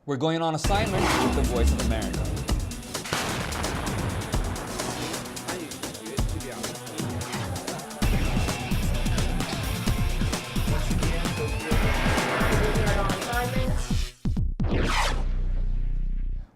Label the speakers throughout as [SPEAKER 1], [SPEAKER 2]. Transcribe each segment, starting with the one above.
[SPEAKER 1] We're going on assignment with the Voice of America.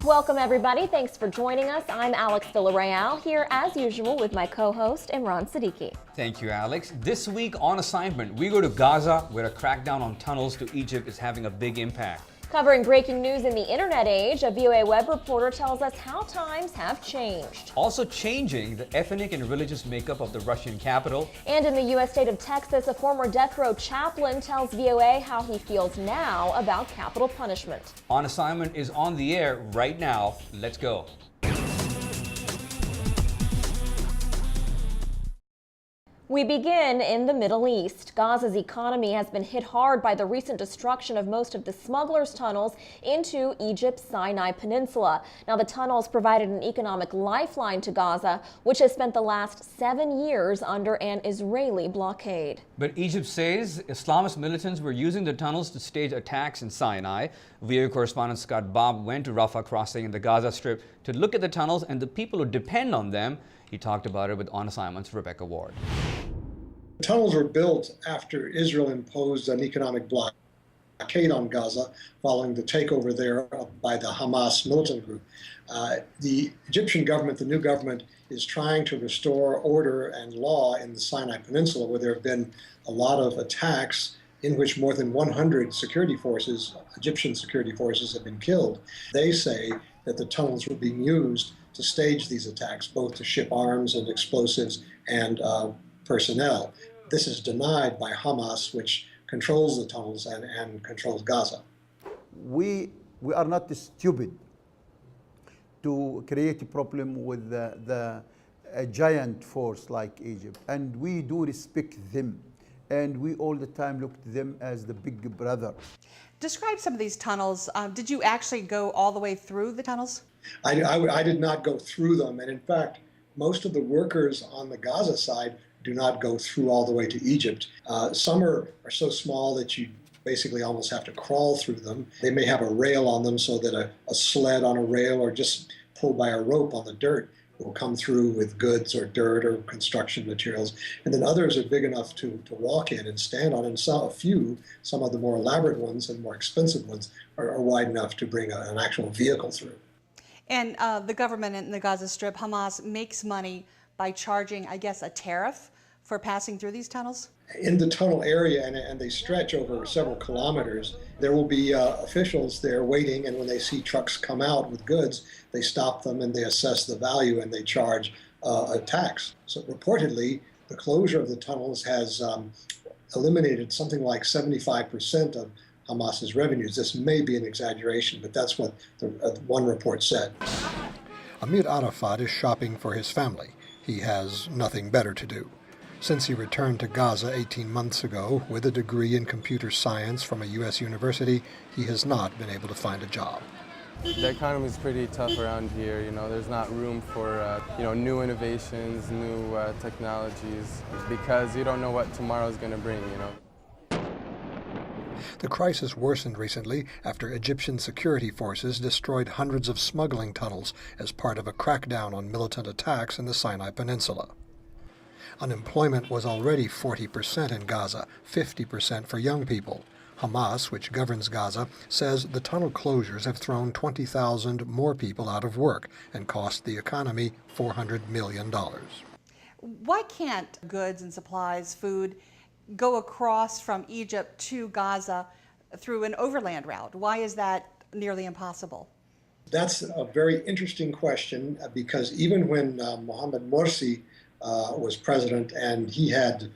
[SPEAKER 2] Welcome, everybody. Thanks for joining us. I'm Alex Villarreal, here as usual with my co-host, Imran Siddiqui.
[SPEAKER 1] Thank you, Alex. This week on assignment, we go to Gaza, where a crackdown on tunnels to Egypt is having a big impact.
[SPEAKER 2] Covering breaking news in the internet age, a VOA web reporter tells us how times have changed.
[SPEAKER 1] Also changing the ethnic and religious makeup of the Russian capital.
[SPEAKER 2] And in the U.S. state of Texas, a former death row chaplain tells VOA how he feels now about capital punishment.
[SPEAKER 1] On Assignment is on the air right now. Let's go.
[SPEAKER 2] We begin in the Middle East. Gaza's economy has been hit hard by the recent destruction of most of the smugglers' tunnels into Egypt's Sinai Peninsula. Now, the tunnels provided an economic lifeline to Gaza, which has spent the last 7 years under an Israeli blockade.
[SPEAKER 1] But Egypt says Islamist militants were using the tunnels to stage attacks in Sinai. VOA correspondent Scott Bob went to Rafah crossing in the Gaza Strip to look at the tunnels and the people who depend on them. He talked about it with On Assignment's Rebecca Ward.
[SPEAKER 3] The tunnels were built after Israel imposed an economic blockade on Gaza following the takeover there by the Hamas militant group. The Egyptian government, the new government, is trying to restore order and law in the Sinai Peninsula, where there have been a lot of attacks in which more than 100 security forces, Egyptian security forces, have been killed. They say that the tunnels were being used to stage these attacks, both to ship arms and explosives and personnel. This is denied by Hamas, which controls the tunnels and controls Gaza.
[SPEAKER 4] We are not stupid to create a problem with a giant force like Egypt, and we do respect them, and we all the time look to them as the big brother.
[SPEAKER 5] Describe some of these tunnels. Did you actually go all the way through the tunnels?
[SPEAKER 3] I did not go through them, and in fact, most of the workers on the Gaza side do not go through all the way to Egypt. Some are so small that you basically almost have to crawl through them. They may have a rail on them so that a sled on a rail or just pulled by a rope on the dirt will come through with goods or dirt or construction materials. And then others are big enough to walk in and stand on. And some of the more elaborate ones and more expensive ones are wide enough to bring an actual vehicle through.
[SPEAKER 5] And the government in the Gaza Strip, Hamas, makes money by charging, I guess, a tariff for passing through these tunnels?
[SPEAKER 3] In the tunnel area, and they stretch over several kilometers, there will be officials there waiting, and when they see trucks come out with goods, they stop them and they assess the value and they charge a tax. So reportedly, the closure of the tunnels has eliminated something like 75% of Hamas's revenues. This may be an exaggeration, but that's what one report said.
[SPEAKER 6] Amir Arafat is shopping for his family. He has nothing better to do. Since he returned to Gaza 18 months ago with a degree in computer science from a U.S. university, he has not been able to find a job.
[SPEAKER 7] The economy is pretty tough around here. There's not room for new innovations, new technologies, because you don't know what tomorrow is going to bring.
[SPEAKER 6] The crisis worsened recently after Egyptian security forces destroyed hundreds of smuggling tunnels as part of a crackdown on militant attacks in the Sinai Peninsula. Unemployment was already 40% in Gaza, 50% for young people. Hamas, which governs Gaza, says the tunnel closures have thrown 20,000 more people out of work and cost the economy $400 million.
[SPEAKER 5] Why can't goods and supplies, food, go across from Egypt to Gaza through an overland route? Why is that nearly impossible?
[SPEAKER 3] That's a very interesting question, because even when Mohammed Morsi was president and he had,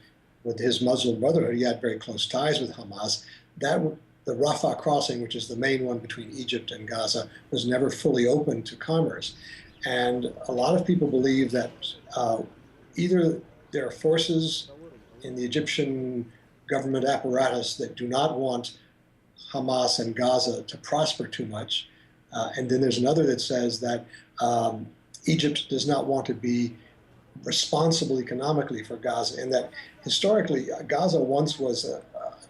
[SPEAKER 3] with his Muslim Brotherhood, he had very close ties with Hamas, the Rafah crossing, which is the main one between Egypt and Gaza, was never fully open to commerce. And a lot of people believe that either there are forces in the Egyptian government apparatus that do not want Hamas and Gaza to prosper too much, and then there's another that says that Egypt does not want to be responsible economically for Gaza, and that historically Gaza once was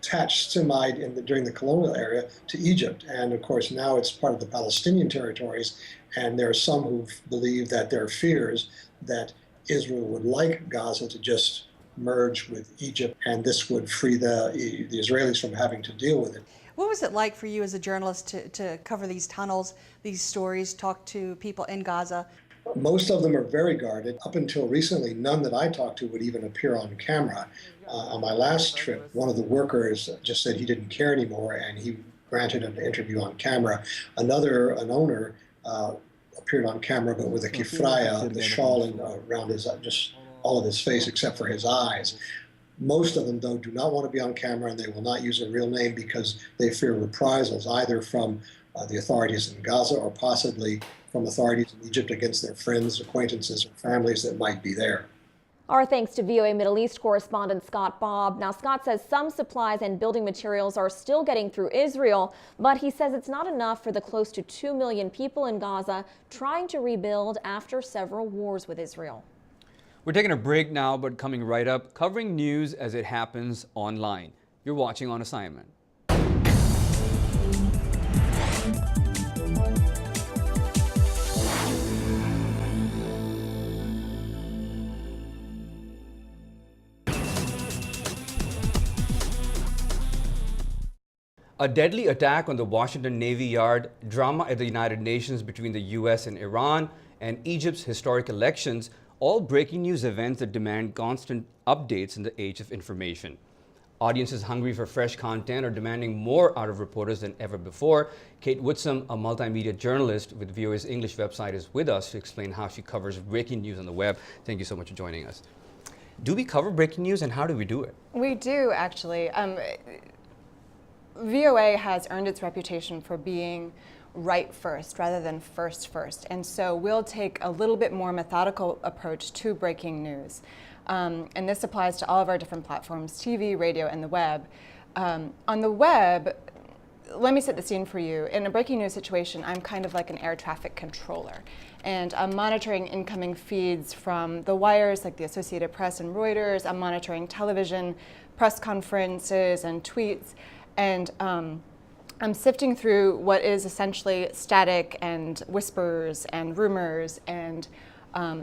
[SPEAKER 3] attached Semite during the colonial era to Egypt. And of course, now it's part of the Palestinian territories. And there are some who believe that there are fears that Israel would like Gaza to just merge with Egypt, and this would free the Israelis from having to deal with it.
[SPEAKER 5] What was it like for you as a journalist to cover these tunnels, these stories, talk to people in Gaza?
[SPEAKER 3] Most of them are very guarded. Up until recently, none that I talked to would even appear on camera. On my last trip, one of the workers just said he didn't care anymore, and he granted an interview on camera. An owner, appeared on camera, but with a kifraya, the shawl around just all of his face except for his eyes. Most of them, though, do not want to be on camera, and they will not use a real name because they fear reprisals, either from the authorities in Gaza or possibly from authorities in Egypt against their friends, acquaintances, or families that might be there.
[SPEAKER 2] Our thanks to VOA Middle East correspondent Scott Bobb. Now, Scott says some supplies and building materials are still getting through Israel, but he says it's not enough for the close to 2 million people in Gaza trying to rebuild after several wars with Israel.
[SPEAKER 1] We're taking a break now, but coming right up, covering news as it happens online. You're watching On Assignment. A deadly attack on the Washington Navy Yard, drama at the United Nations between the U.S. and Iran, and Egypt's historic elections, all breaking news events that demand constant updates in the age of information. Audiences hungry for fresh content are demanding more out of reporters than ever before. Kate Woodsum, a multimedia journalist with VOA's English website, is with us to explain how she covers breaking news on the web. Thank you so much for joining us. Do we cover breaking news, and how do we do it?
[SPEAKER 8] We do, actually. VOA has earned its reputation for being right first rather than first. And so we'll take a little bit more methodical approach to breaking news. And this applies to all of our different platforms, TV, radio, and the web. On the web, let me set the scene for you. In a breaking news situation, I'm kind of like an air traffic controller. And I'm monitoring incoming feeds from the wires like the Associated Press and Reuters. I'm monitoring television, press conferences, and tweets. And I'm sifting through what is essentially static and whispers and rumors and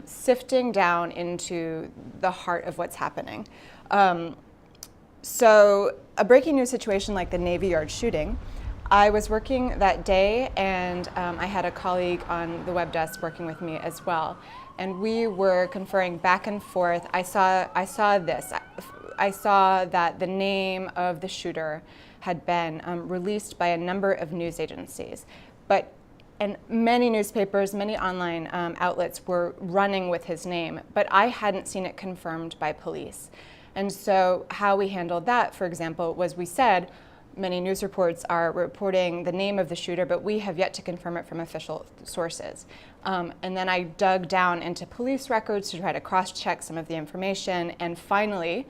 [SPEAKER 8] sifting down into the heart of what's happening. So a breaking news situation like the Navy Yard shooting, I was working that day, and I had a colleague on the web desk working with me as well. And we were conferring back and forth. I saw this. I saw that the name of the shooter had been released by a number of news agencies, and many newspapers, many online outlets were running with his name, but I hadn't seen it confirmed by police. And so how we handled that, for example, was we said, many news reports are reporting the name of the shooter, but we have yet to confirm it from official sources. And then I dug down into police records to try to cross-check some of the information, and finally,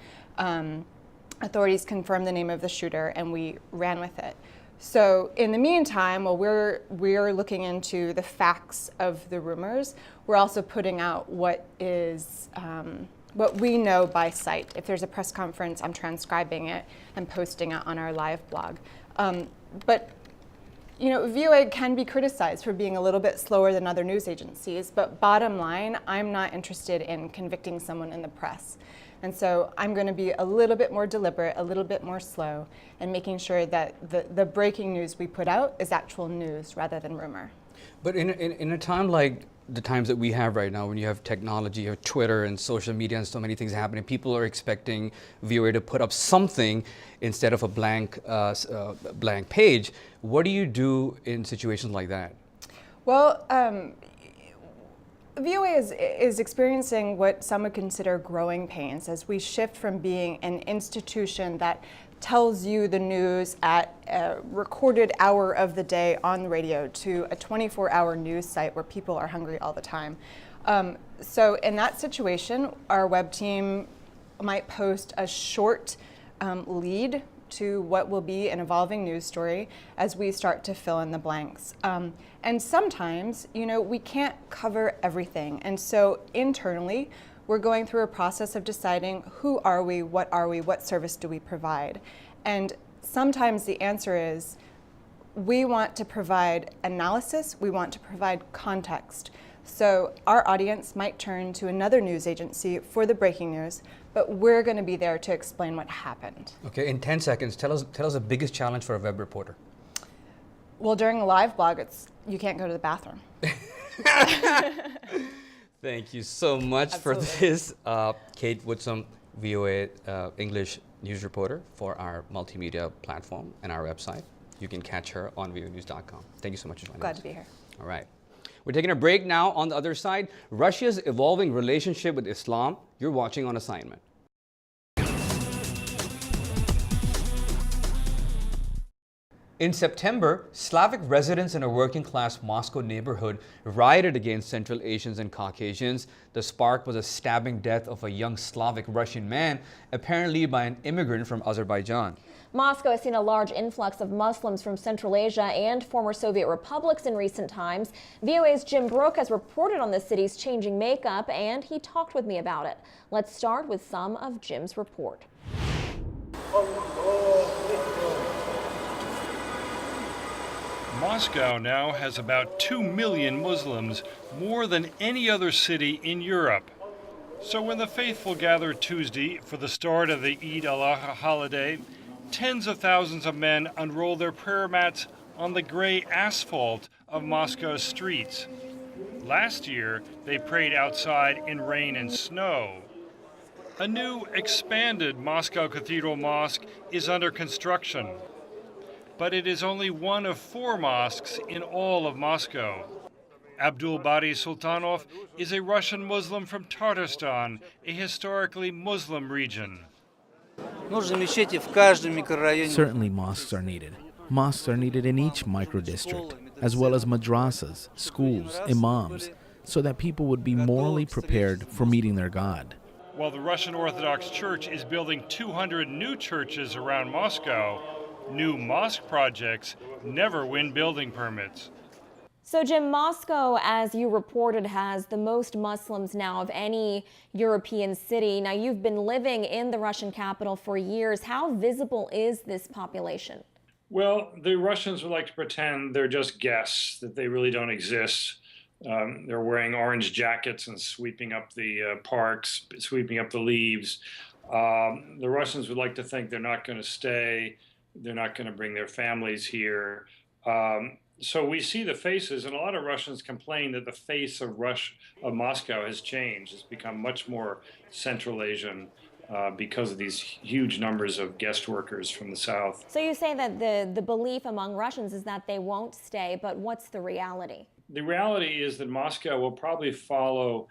[SPEAKER 8] authorities confirmed the name of the shooter, and we ran with it. So in the meantime, while we're looking into the facts of the rumors, we're also putting out what we know by sight. If there's a press conference, I'm transcribing it and posting it on our live blog. But you know, VOA can be criticized for being a little bit slower than other news agencies, but bottom line, I'm not interested in convicting someone in the press. And so I'm going to be a little bit more deliberate, a little bit more slow, and making sure that the breaking news we put out is actual news rather than rumor.
[SPEAKER 1] But in a time like the times that we have right now, when you have technology or Twitter and social media and so many things happening, people are expecting VOA to put up something instead of a blank page. What do you do in situations like that?
[SPEAKER 8] Well, VOA is experiencing what some would consider growing pains as we shift from being an institution that tells you the news at a recorded hour of the day on the radio to a 24-hour news site where people are hungry all the time. So in that situation, our web team might post a short lead to what will be an evolving news story as we start to fill in the blanks. And sometimes, you know, we can't cover everything. And so internally, we're going through a process of deciding who are we, what service do we provide? And sometimes the answer is we want to provide analysis, we want to provide context. So our audience might turn to another news agency for the breaking news, but we're going to be there to explain what happened.
[SPEAKER 1] Okay, in 10 seconds, tell us the biggest challenge for a web reporter.
[SPEAKER 8] Well, during a live blog, you can't go to the bathroom.
[SPEAKER 1] Thank you so much for this. Kate Woodsum, VOA English news reporter for our multimedia platform and our website. You can catch her on voanews.com. Thank you so much for joining us.
[SPEAKER 8] Glad to be here.
[SPEAKER 1] All right. We're taking a break now. On the other side, Russia's evolving relationship with Islam. You're watching On Assignment. In September, Slavic residents in a working-class Moscow neighborhood rioted against Central Asians and Caucasians. The spark was a stabbing death of a young Slavic Russian man, apparently by an immigrant from Azerbaijan.
[SPEAKER 2] Moscow has seen a large influx of Muslims from Central Asia and former Soviet republics in recent times. VOA's Jim Brooke has reported on the city's changing makeup, and he talked with me about it. Let's start with some of Jim's report.
[SPEAKER 9] Moscow now has about 2 million Muslims, more than any other city in Europe. So when the faithful gather Tuesday for the start of the Eid al-Adha holiday, tens of thousands of men unroll their prayer mats on the gray asphalt of Moscow's streets. Last year, they prayed outside in rain and snow. A new, expanded Moscow Cathedral Mosque is under construction, but it is only one of 4 mosques in all of Moscow. Abdul Bari Sultanov is a Russian Muslim from Tatarstan, a historically Muslim region.
[SPEAKER 10] Certainly mosques are needed. Mosques are needed in each micro-district, as well as madrasas, schools, imams, so that people would be morally prepared for meeting their God.
[SPEAKER 9] While the Russian Orthodox Church is building 200 new churches around Moscow, new mosque projects never win building permits.
[SPEAKER 2] So, Jim, Moscow, as you reported, has the most Muslims now of any European city. Now, you've been living in the Russian capital for years. How visible is this population?
[SPEAKER 9] Well, the Russians would like to pretend they're just guests, that they really don't exist. They're wearing orange jackets and sweeping up the parks, sweeping up the leaves. The Russians would like to think they're not going to stay. They're not going to bring their families here. So we see the faces, and a lot of Russians complain that the face of Moscow has changed. It's become much more Central Asian because of these huge numbers of guest workers from the south.
[SPEAKER 2] So you say that the belief among Russians is that they won't stay, but what's the reality?
[SPEAKER 9] The reality is that Moscow will probably follow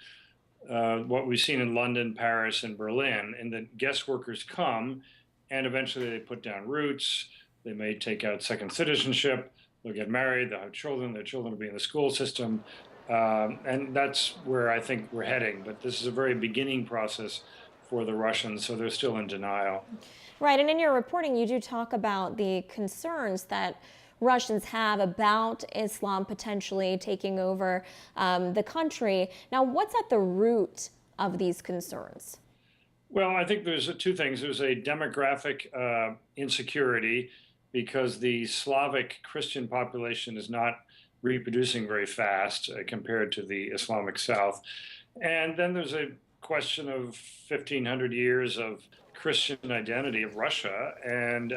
[SPEAKER 9] what we've seen in London, Paris, and Berlin, and that guest workers come, and eventually they put down roots. They may take out second citizenship. They'll get married, they'll have children, their children will be in the school system, and that's where I think we're heading. But this is a very beginning process for the Russians, so they're still in denial.
[SPEAKER 2] Right, and in your reporting, you do talk about the concerns that Russians have about Islam potentially taking over the country. Now, what's at the root of these concerns?
[SPEAKER 9] Well, I think there's 2 things. There's a demographic insecurity, because the Slavic Christian population is not reproducing very fast compared to the Islamic South. And then there's a question of 1,500 years of Christian identity of Russia. And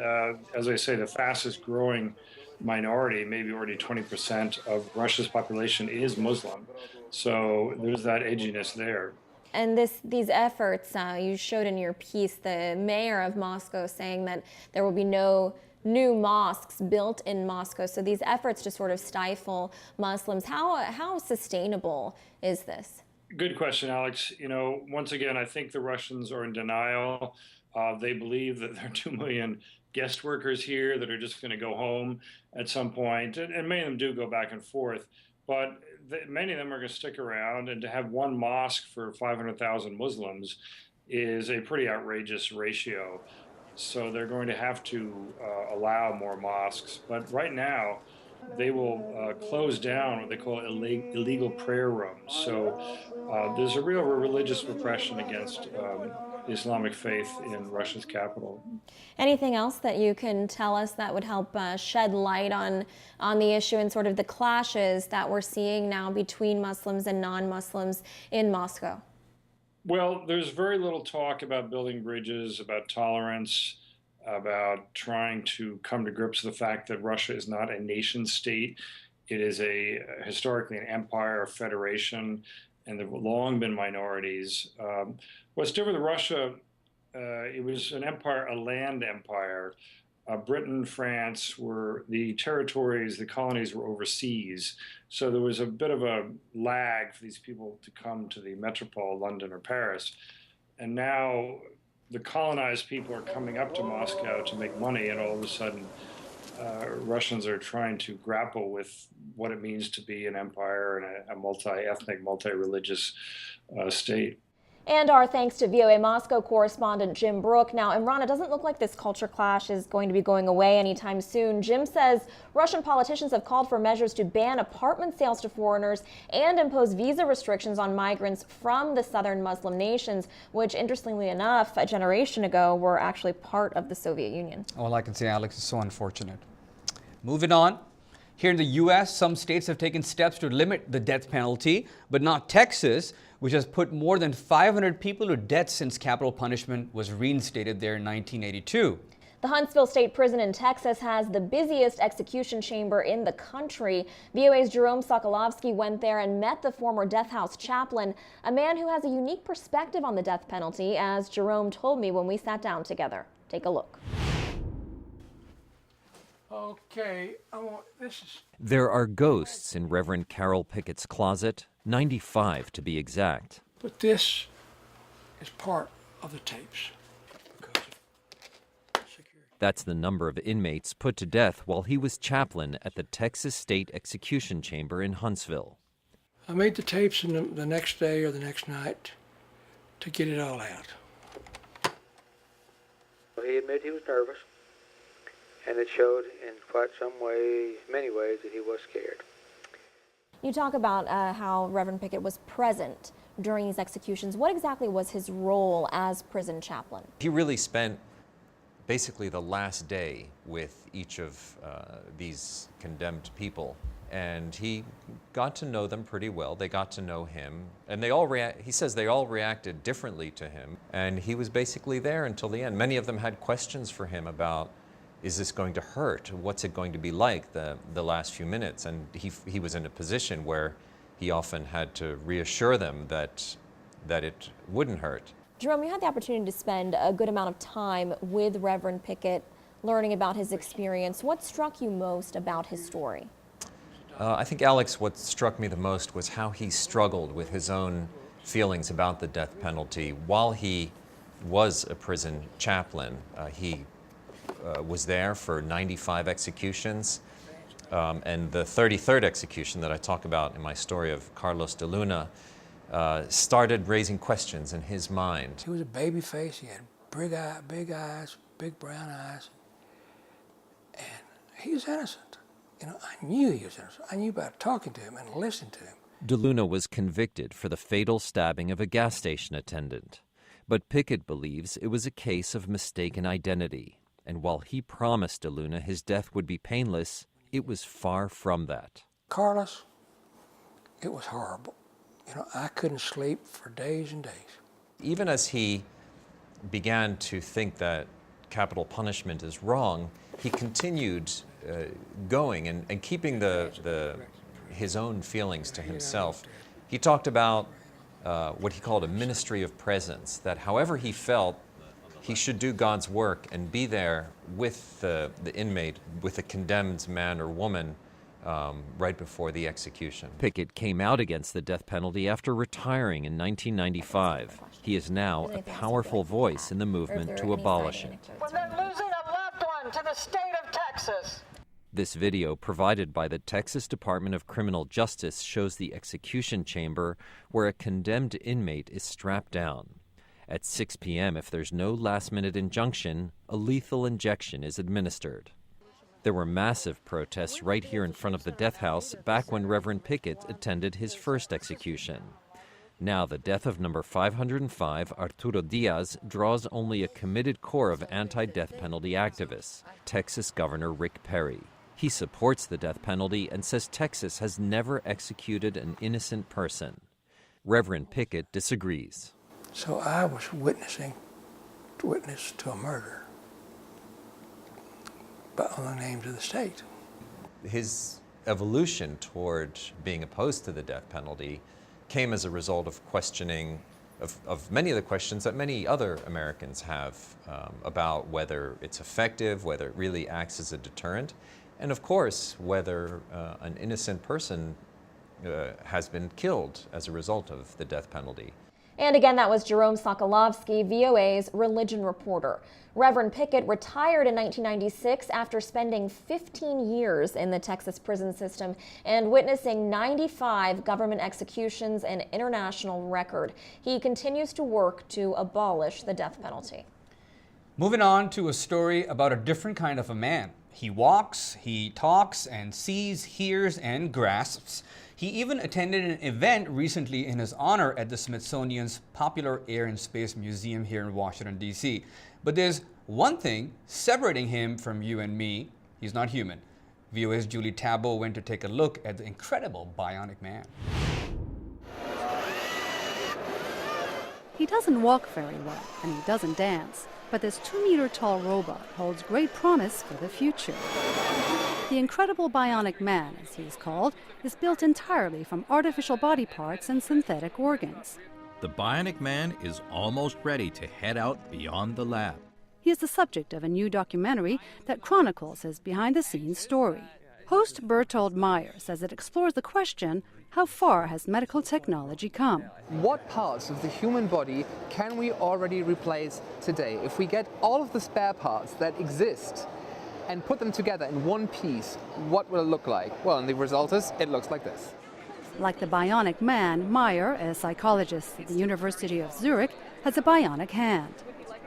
[SPEAKER 9] as I say, the fastest growing minority, maybe already 20% of Russia's population is Muslim. So there's that edginess there.
[SPEAKER 2] And these efforts, you showed in your piece, the mayor of Moscow saying that there will be no new mosques built in Moscow. So these efforts to sort of stifle Muslims, how sustainable is this?
[SPEAKER 9] Good question, Alex. Once again, I think the Russians are in denial. They believe that there are 2 million guest workers here that are just going to go home at some point. And many of them do go back and forth. But many of them are going to stick around. And to have one mosque for 500,000 Muslims is a pretty outrageous ratio. So they're going to have to allow more mosques. But right now, they will close down what they call illegal prayer rooms. So there's a real religious repression against the Islamic faith in Russia's capital.
[SPEAKER 2] Anything else that you can tell us that would help shed light on the issue and sort of the clashes that we're seeing now between Muslims and non-Muslims in Moscow?
[SPEAKER 9] Well, there's very little talk about building bridges, about tolerance, about trying to come to grips with the fact that Russia is not a nation state. It is historically an empire, a federation, and there have long been minorities. What's different with Russia, it was an empire, a land empire. Britain, France were the territories, the colonies were overseas. So there was a bit of a lag for these people to come to the metropole, London or Paris. And now the colonized people are coming up to Moscow to make money, and all of a sudden Russians are trying to grapple with what it means to be an empire and a multi-ethnic, multi-religious state.
[SPEAKER 2] And our thanks to VOA Moscow correspondent Jim Brook. Now, Imran, it doesn't look like this culture clash is going to be going away anytime soon. Jim says Russian politicians have called for measures to ban apartment sales to foreigners and impose visa restrictions on migrants from the southern Muslim nations, which, interestingly enough, a generation ago were actually part of the Soviet Union.
[SPEAKER 1] All I can say, Alex, is so unfortunate. Moving on. Here in the U.S., some states have taken steps to limit the death penalty, but not Texas, which has put more than 500 people to death since capital punishment was reinstated there in 1982.
[SPEAKER 2] The Huntsville State Prison in Texas has the busiest execution chamber in the country. VOA's Jerome Sokolovsky went there and met the former death house chaplain, a man who has a unique perspective on the death penalty, as Jerome told me when we sat down together. Take a look.
[SPEAKER 11] Okay, this is...
[SPEAKER 12] There are ghosts in Reverend Carol Pickett's closet, 95 to be exact.
[SPEAKER 11] But this is part of the tapes.
[SPEAKER 12] That's the number of inmates put to death while he was chaplain at the Texas State Execution Chamber in Huntsville.
[SPEAKER 11] I made the tapes in the next day or the next night to get it all out.
[SPEAKER 13] He admitted he was nervous, and it showed in quite many ways that he was scared.
[SPEAKER 2] You talk about how Reverend Pickett was present during these executions. What exactly was his role as prison chaplain?
[SPEAKER 12] He really spent basically the last day with each of these condemned people, and he got to know them pretty well. They got to know him, and he says they all reacted differently to him, and he was basically there until the end. Many of them had questions for him about, is this going to hurt? What's it going to be like the last few minutes? And he was in a position where he often had to reassure them that it wouldn't hurt.
[SPEAKER 2] Jerome, you had the opportunity to spend a good amount of time with Reverend Pickett, learning about his experience. What struck you most about his story?
[SPEAKER 12] I think, Alex, what struck me the most was how he struggled with his own feelings about the death penalty. While he was a prison chaplain, he was there for 95 executions, and the 33rd execution that I talk about in my story of Carlos de Luna started raising questions in his mind.
[SPEAKER 11] He was a baby face, he had big eyes, big brown eyes, and he was innocent. You know, I knew he was innocent. I knew by talking to him and listening to him.
[SPEAKER 12] De Luna was convicted for the fatal stabbing of a gas station attendant, but Pickett believes it was a case of mistaken identity. And while he promised De Luna his death would be painless, it was far from that.
[SPEAKER 11] Carlos, it was horrible. You know, I couldn't sleep for days and days.
[SPEAKER 12] Even as he began to think that capital punishment is wrong, he continued going and keeping his own feelings to himself. He talked about what he called a ministry of presence, that however he felt, he should do God's work and be there with the inmate, with the condemned man or woman right before the execution. Pickett came out against the death penalty after retiring in 1995. He is now a powerful voice in the movement to abolish it.
[SPEAKER 14] When they're losing a loved one to the state of Texas.
[SPEAKER 12] This video, provided by the Texas Department of Criminal Justice, shows the execution chamber where a condemned inmate is strapped down. At 6 p.m., if there's no last-minute injunction, a lethal injection is administered. There were massive protests right here in front of the death house back when Reverend Pickett attended his first execution. Now, the death of number 505, Arturo Diaz, draws only a committed core of anti-death penalty activists. Texas Governor Rick Perry. He supports the death penalty and says Texas has never executed an innocent person. Reverend Pickett disagrees.
[SPEAKER 11] So I was witness to a murder, but on the names of the state.
[SPEAKER 12] His evolution toward being opposed to the death penalty came as a result of questioning of many of the questions that many other Americans have about whether it's effective, whether it really acts as a deterrent, and of course, whether an innocent person has been killed as a result of the death penalty.
[SPEAKER 2] And again, that was Jerome Sokolovsky, VOA's religion reporter. Reverend Pickett retired in 1996 after spending 15 years in the Texas prison system and witnessing 95 government executions, an international record. He continues to work to abolish the death penalty.
[SPEAKER 1] Moving on to a story about a different kind of a man. He walks, he talks, and sees, hears, and grasps. He even attended an event recently in his honor at the Smithsonian's Popular Air and Space Museum here in Washington, D.C. But there's one thing separating him from you and me. He's not human. VOA's Julie Tabo went to take a look at the incredible Bionic Man.
[SPEAKER 15] He doesn't walk very well, and he doesn't dance. But this 2-meter-tall robot holds great promise for the future. The incredible Bionic Man, as he is called, is built entirely from artificial body parts and synthetic organs.
[SPEAKER 16] The Bionic Man is almost ready to head out beyond the lab.
[SPEAKER 15] He is the subject of a new documentary that chronicles his behind-the-scenes story. Host Bertold Meyer says it explores the question, how far has medical technology come?
[SPEAKER 17] What parts of the human body can we already replace today? If we get all of the spare parts that exist and put them together in one piece, what will it look like? Well, and the result is, it looks like this.
[SPEAKER 15] Like the Bionic Man, Meyer, a psychologist at the University of Zurich, has a bionic hand.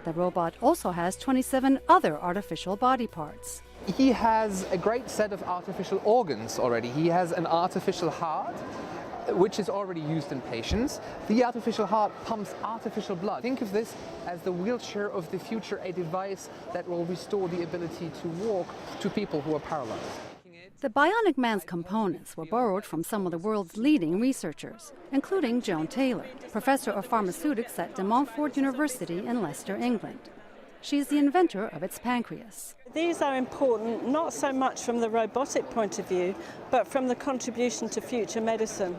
[SPEAKER 15] The robot also has 27 other artificial body parts.
[SPEAKER 17] He has a great set of artificial organs already. He has an artificial heart, which is already used in patients. The artificial heart pumps artificial blood. Think of this as the wheelchair of the future, a device that will restore the ability to walk to people who are paralyzed.
[SPEAKER 15] The Bionic Man's components were borrowed from some of the world's leading researchers, including Joan Taylor, professor of pharmaceutics at De Montfort University in Leicester, England. She is the inventor of its pancreas.
[SPEAKER 18] These are important not so much from the robotic point of view, but from the contribution to future medicine.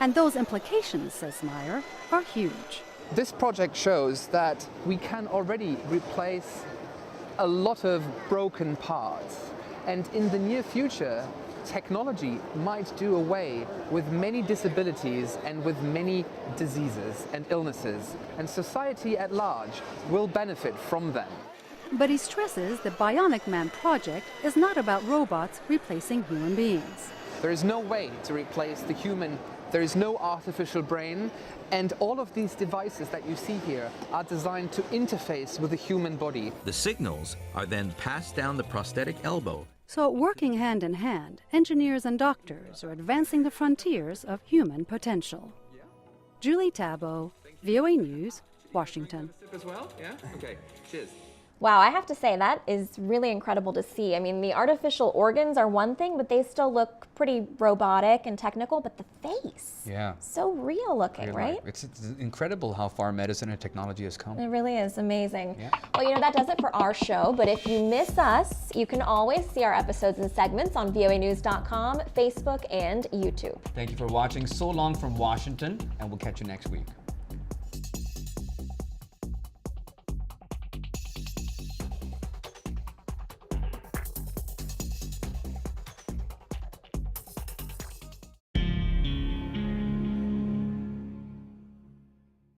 [SPEAKER 15] And those implications, says Meyer, are huge.
[SPEAKER 17] This project shows that we can already replace a lot of broken parts. And in the near future, technology might do away with many disabilities and with many diseases and illnesses, and society at large will benefit from them.
[SPEAKER 15] But he stresses the Bionic Man project is not about robots replacing human beings.
[SPEAKER 17] There is no way to replace the human. There is no artificial brain, and all of these devices that you see here are designed to interface with the human body.
[SPEAKER 16] The signals are then passed down the prosthetic elbow.
[SPEAKER 15] So, working hand in hand, engineers and doctors are advancing the frontiers of human potential. Julie Tabo, VOA News, Washington.
[SPEAKER 17] As well? Yeah? Okay. Cheers.
[SPEAKER 2] Wow, I have to say, that is really incredible to see. I mean, the artificial organs are one thing, but they still look pretty robotic and technical, but the face,
[SPEAKER 1] yeah,
[SPEAKER 2] so real looking, right?
[SPEAKER 1] It's incredible how far medicine and technology has come.
[SPEAKER 2] It really is amazing.
[SPEAKER 1] Yeah.
[SPEAKER 2] Well, you know, that does it for our show, but if you miss us, you can always see our episodes and segments on voanews.com, Facebook, and YouTube.
[SPEAKER 1] Thank you for watching. So long from Washington, and we'll catch you next week.